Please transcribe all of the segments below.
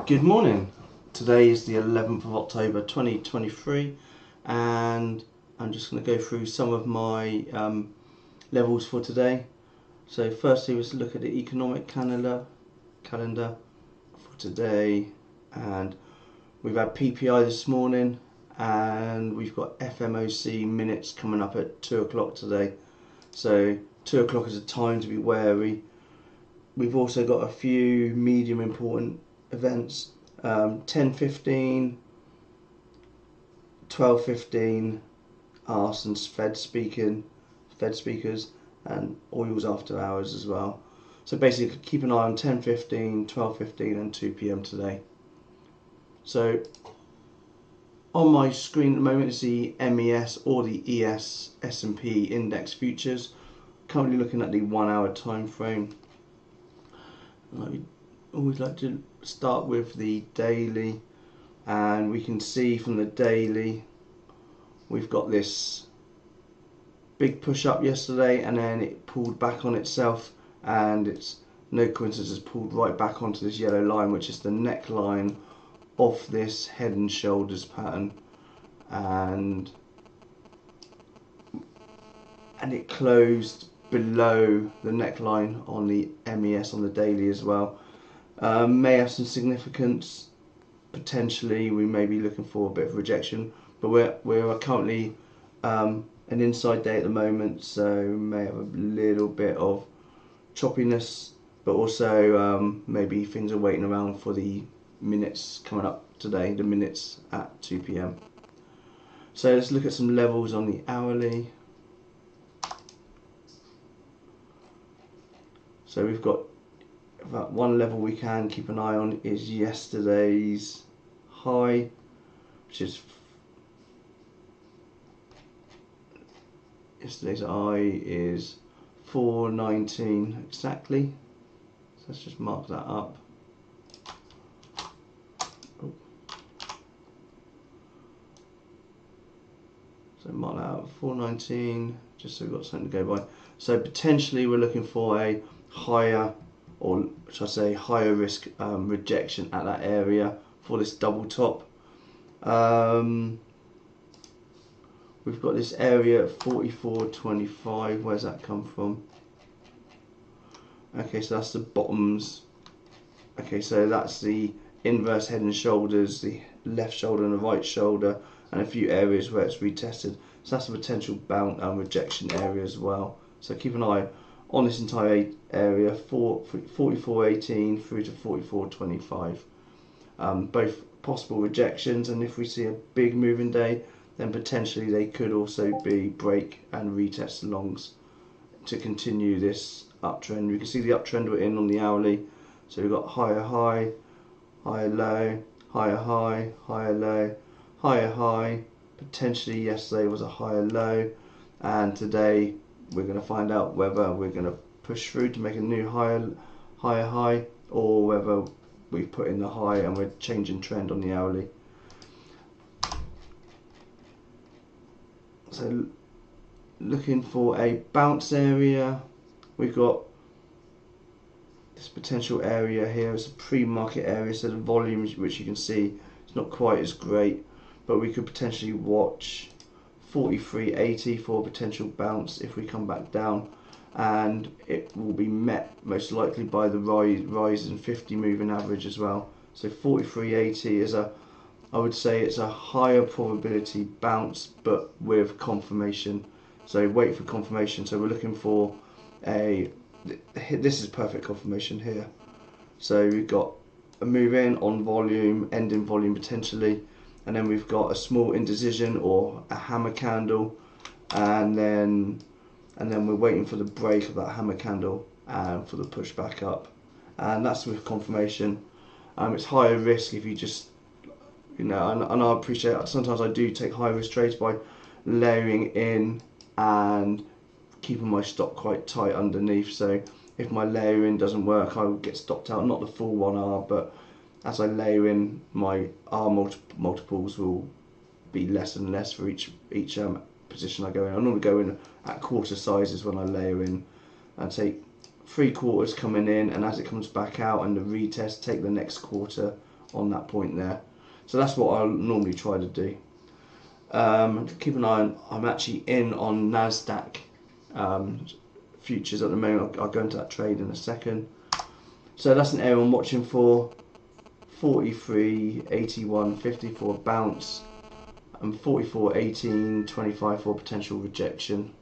Good morning. Today is the 11th of October 2023 and I'm just going to go through some of my levels for today. So firstly, let's look at the economic calendar for today, and we've had PPI this morning and we've got FMOC minutes coming up at 2 o'clock today. So 2 o'clock is a time to be wary. We've also got a few medium important events, 10:15, 12:15 are some Fed speakers, and oils after hours as well. So basically keep an eye on 10:15, 12:15 and 2 p.m. today. So on my screen at the moment is the MES or the ES S&P index futures. Currently looking at the 1 hour time frame. I always like to start with the daily, and we can see from the daily we've got this big push up yesterday and then it pulled back on itself, and it's no coincidence it's pulled right back onto this yellow line, which is the neckline of this head and shoulders pattern, and it closed below the neckline on the MES on the daily as well. May have some significance. Potentially we may be looking for a bit of rejection, but we're currently an inside day at the moment, so may have a little bit of choppiness, but also maybe things are waiting around for the minutes coming up today, the minutes at 2 p.m. So let's look at some levels on the hourly. So we've got about one level we can keep an eye on is yesterday's high, which is yesterday's high is 419 exactly. So let's just mark that up. So mark that up, 419, just so we've got something to go by. So potentially we're looking for a higher, or should I say higher risk rejection at that area for this double top. We've got this area at 44.25. Where's that come from? Okay, so that's the bottoms. Okay, so that's the inverse head and shoulders, the left shoulder and the right shoulder, and a few areas where it's retested. So that's a potential bounce and rejection area as well. So keep an eye on this entire area, 44.18 through to 44.25. Both possible rejections, and if we see a big moving day, then potentially they could also be break and retest longs to continue this uptrend. You can see the uptrend we're in on the hourly. So we've got higher high, higher low, higher high, higher low, higher high. Potentially yesterday was a higher low, and today we're going to find out whether we're going to push through to make a new higher high, or whether we've put in the high and we're changing trend on the hourly. So looking for a bounce area, we've got this potential area here. It's a pre-market area, so the volume, which you can see, it's not quite as great, but we could potentially watch 43.80 for a potential bounce if we come back down, and it will be met most likely by the rise in 50 moving average as well. So 43.80 is I would say it's a higher probability bounce, but with confirmation. So wait for confirmation. So we're looking for this is perfect confirmation here. So we've got a move in on volume, end in volume potentially, and then we've got a small indecision or a hammer candle, and then we're waiting for the break of that hammer candle and for the push back up, and that's with confirmation. It's higher risk if you just, and I appreciate sometimes I do take high risk trades by layering in and keeping my stop quite tight underneath. So if my layering doesn't work, I will get stopped out, not the full 1R, but as I layer in, my R multiples will be less and less for each position I go in. I normally go in at quarter sizes when I layer in, and take 3/4 coming in, and as it comes back out and the retest, take the next quarter on that point there. So that's what I'll normally try to do. Keep an eye on, I'm actually in on NASDAQ futures at the moment. I'll go into that trade in a second. So that's an area I'm watching for. 43.81.50 for a bounce, and 44.18.25 for potential rejection.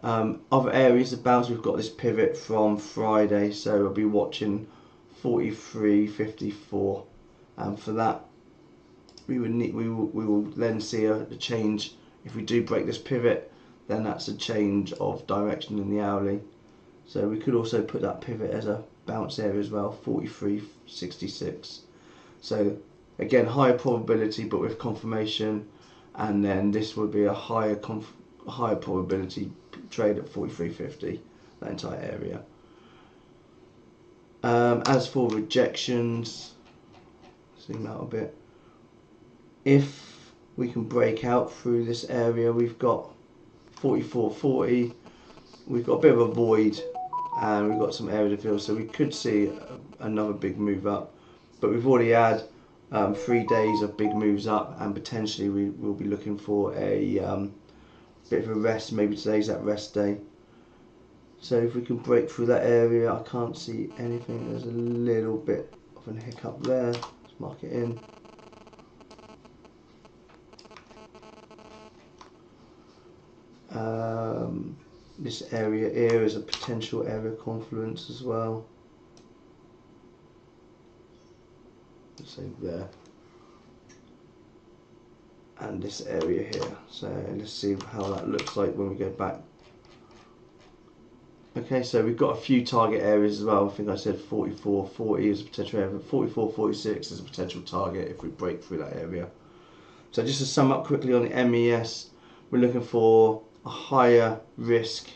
Other areas of bounce, we've got this pivot from Friday, so I'll be watching 43.54, and for that we will then see a change. If we do break this pivot, then that's a change of direction in the hourly. So we could also put that pivot as a bounce area as well, 43.66. So again, higher probability but with confirmation, and then this would be a higher probability trade at 43.50, that entire area. As for rejections, zoom out a bit. If we can break out through this area, we've got 44.40, we've got a bit of a void, and we've got some area to fill, so we could see another big move up, but we've already had 3 days of big moves up, and potentially we will be looking for a bit of a rest. Maybe today's that rest day. So if we can break through that area, I can't see anything. There's a little bit of a hiccup there. Let's mark it in. This area here is a potential area of confluence as well. Let's say there. And this area here. So let's see how that looks like when we go back. Okay, so we've got a few target areas as well. I think I said 44.40 is a potential area, but 44.46 is a potential target if we break through that area. So just to sum up quickly on the MES, we're looking for a higher risk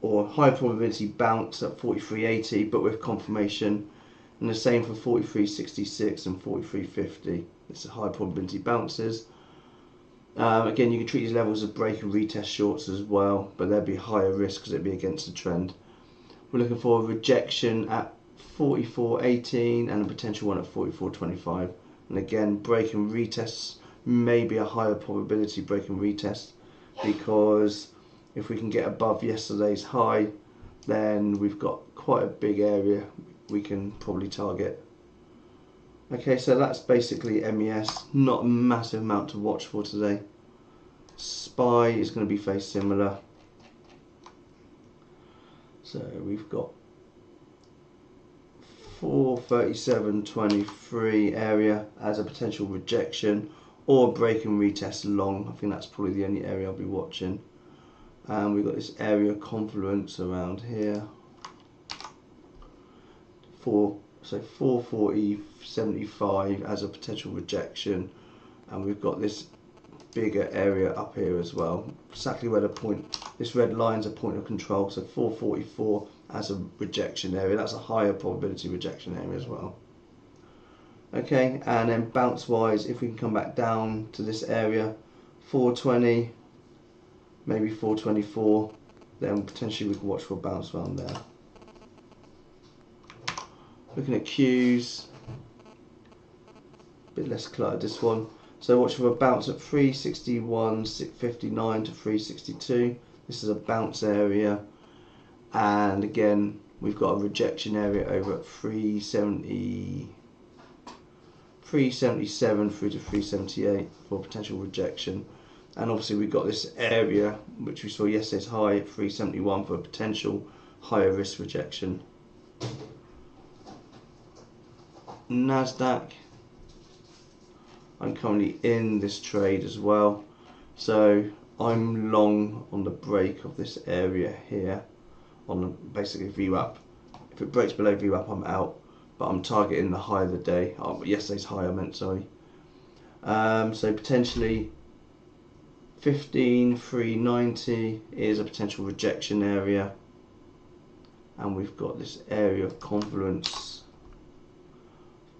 or higher probability bounce at 43.80 but with confirmation, and the same for 43.66 and 43.50. It's a high probability bounces. Again, you can treat these levels as break and retest shorts as well, but there'd be higher risk because it'd be against the trend. We're looking for a rejection at 44.18 and a potential one at 44.25, and again, break and retests may be a higher probability break and retest, because if we can get above yesterday's high, then we've got quite a big area we can probably target. Okay, so that's basically MES. Not a massive amount to watch for today. SPY is going to be very similar. So we've got 437.23 area as a potential rejection or break and retest long. I think that's probably the only area I'll be watching. And we've got this area of confluence around here. So 440.75 as a potential rejection, and we've got this bigger area up here as well, exactly where the point, this red line's a point of control, so 444 as a rejection area. That's a higher probability rejection area as well. Okay, and then bounce wise, if we can come back down to this area, 420, maybe 424, then potentially we can watch for a bounce around there. Looking at Qs, a bit less cluttered this one. So watch for a bounce at 361.59 to 362. This is a bounce area, and again we've got a rejection area over at 377 through to 378 for potential rejection. And obviously we've got this area which we saw yesterday's high at 371 for a potential higher risk rejection. NASDAQ, I'm currently in this trade as well, so I'm long on the break of this area here on the basically VWAP. If it breaks below VWAP, I'm out, but I'm targeting the high of the day. Yesterday's high I meant, sorry. So potentially 15.390 is a potential rejection area, and we've got this area of confluence,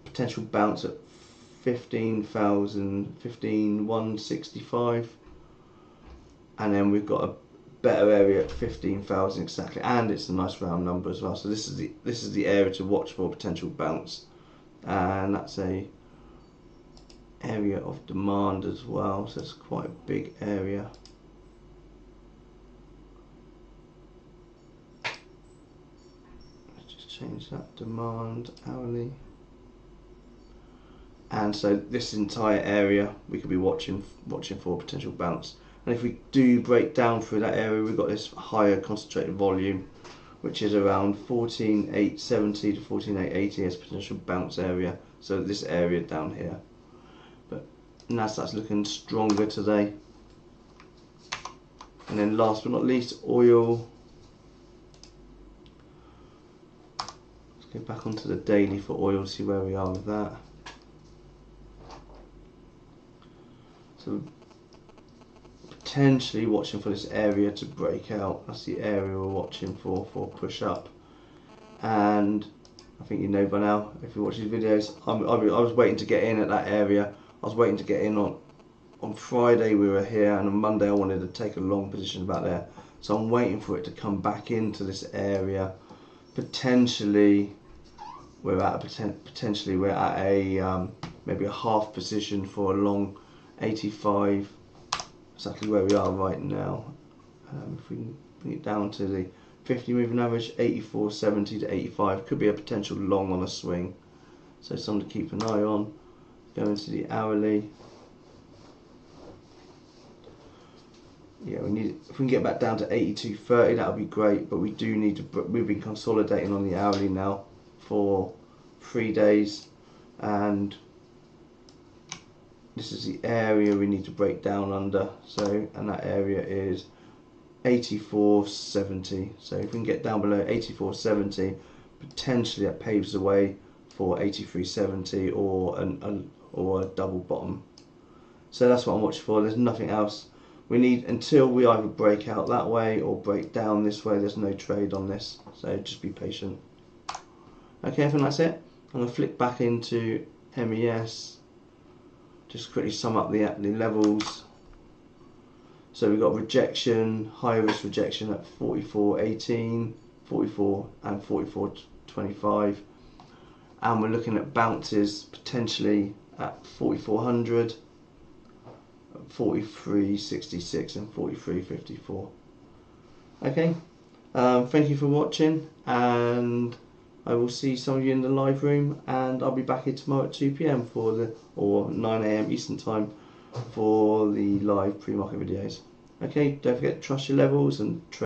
potential bounce at 15,165, and then we've got a better area at 15,000 exactly, and it's a nice round number as well. So this is the area to watch for potential bounce and that's a area of demand as well, so it's quite a big area. Let's just change that, demand hourly. And so this entire area we could be watching for a potential bounce. And if we do break down through that area, we've got this higher concentrated volume, which is around 14,870 to 14,880 as potential bounce area. So this area down here. But Nasdaq's looking stronger today. And then last but not least, oil. Let's go back onto the daily for oil to see where we are with that. So potentially watching for this area to break out. That's the area we're watching for push up. And I think you know by now, if you watch these videos, I was waiting to get in at that area. I was waiting to get in on Friday. We were here, and on Monday I wanted to take a long position about there. So I'm waiting for it to come back into this area. Potentially we're at a maybe a half position for a long 85. Exactly where we are right now. If we can bring it down to the 50 moving average, 84.70 to 85 could be a potential long on a swing, so something to keep an eye on. Going to the hourly. Yeah, we need, if we can get back down to 82.30, that would be great, but we do need to, we've been consolidating on the hourly now for 3 days, and this is the area we need to break down under. So, and that area is 84.70. So if we can get down below 84.70, potentially that paves the way for 83.70 or a double bottom. So that's what I'm watching for. There's nothing else. We need, until we either break out that way or break down this way, there's no trade on this. So just be patient. Okay, I think that's it. I'm going to flick back into MES. Just quickly sum up the levels. So we've got rejection, high risk rejection at 44.18, 44 and 44.25, and we're looking at bounces potentially at 4400, 43.66 and 43.54. Okay, thank you for watching, and I will see some of you in the live room, and I'll be back here tomorrow at 2 PM or 9 AM Eastern time for the live pre-market videos. Okay, don't forget to trust your levels and trade.